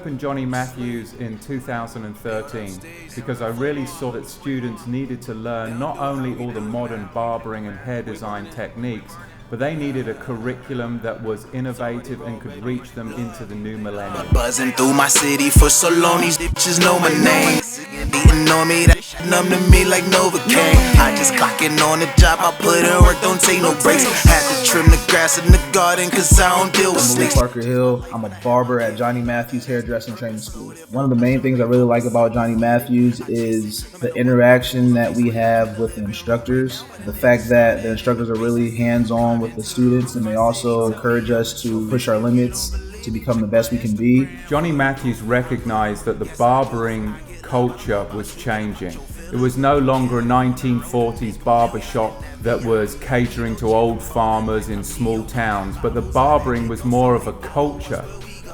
opened Johnny Matthews in 2013 because I really saw that students needed to learn not only all the modern barbering and hair design techniques, but they needed a curriculum that was innovative and could reach them into the new millennium. Buzzing through my city for so long, these bitches know my name. Beating on me, that shit numb to me like Novocaine. I just clocking on the job, I put in work, don't take no breaks. Had to trim the grass in the garden, cause I don't deal with snakes. I'm Parker Hill. I'm a barber at Johnny Matthews Hairdressing Training School. One of the main things I really like about Johnny Matthews is the interaction that we have with the instructors. The fact that the instructors are really hands-on with the students, and they also encourage us to push our limits to become the best we can be. Johnny Matthews recognized that the barbering culture was changing. It was no longer a 1940s barbershop that was catering to old farmers in small towns, but the barbering was more of a culture.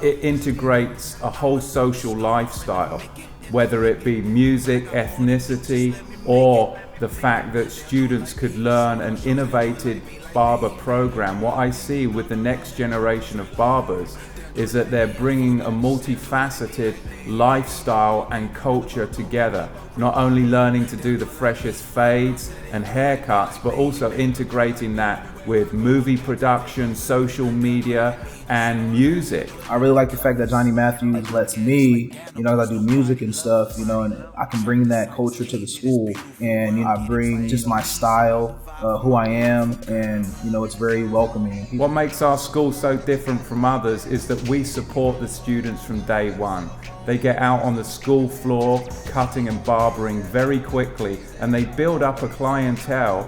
It integrates a whole social lifestyle, whether it be music, ethnicity, or the fact that students could learn an innovative barber program. What I see with the next generation of barbers is that they're bringing a multifaceted lifestyle and culture together, not only learning to do the freshest fades and haircuts, but also integrating that with movie production, social media, and music. I really like the fact that Johnny Matthews lets me, as I do music and stuff, and I can bring that culture to the school, and I bring just my style, who I am, and it's very welcoming. What makes our school so different from others is that we support the students from day one. They get out on the school floor, cutting and barbering very quickly, and they build up a clientele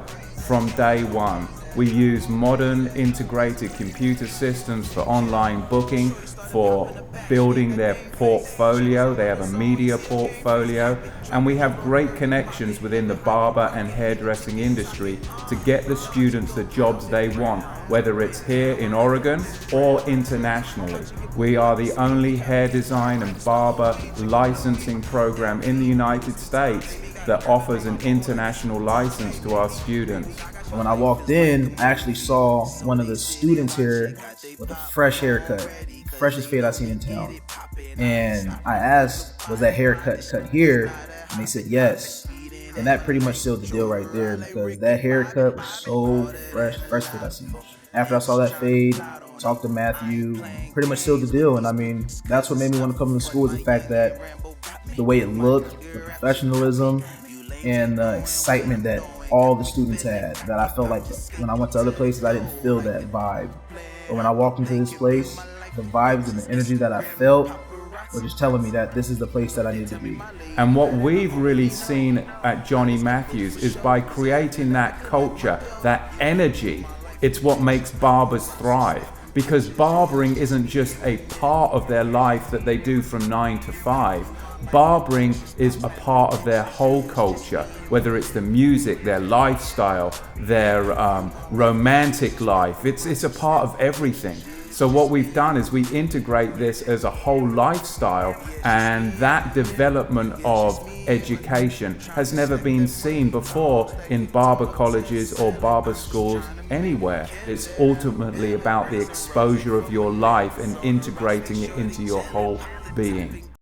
from day one. We use modern integrated computer systems for online booking, for building their portfolio. They have a media portfolio, and we have great connections within the barber and hairdressing industry to get the students the jobs they want, whether it's here in Oregon or internationally. We are the only hair design and barber licensing program in the United States that offers an international license to our students. When I walked in, I actually saw one of the students here with a fresh haircut, freshest fade I've seen in town. And I asked, was that haircut cut here? And they said yes. And that pretty much sealed the deal right there, because that haircut was so fresh fade I've seen. After I saw that fade, talked to Matthew, pretty much sealed the deal. And that's what made me want to come to school, is the fact that the way it looked, the professionalism, and the excitement that all the students had, that I felt like when I went to other places, I didn't feel that vibe. But when I walked into this place, the vibes and the energy that I felt were just telling me that this is the place that I need to be. And what we've really seen at Johnny Matthews is by creating that culture, that energy, it's what makes barbers thrive. Because barbering isn't just a part of their life that they do from 9 to 5. Barbering is a part of their whole culture, whether it's the music, their lifestyle, their romantic life. It's a part of everything. So what we've done is we integrate this as a whole lifestyle, and that development of education has never been seen before in barber colleges or barber schools anywhere. It's ultimately about the exposure of your life and integrating it into your whole being.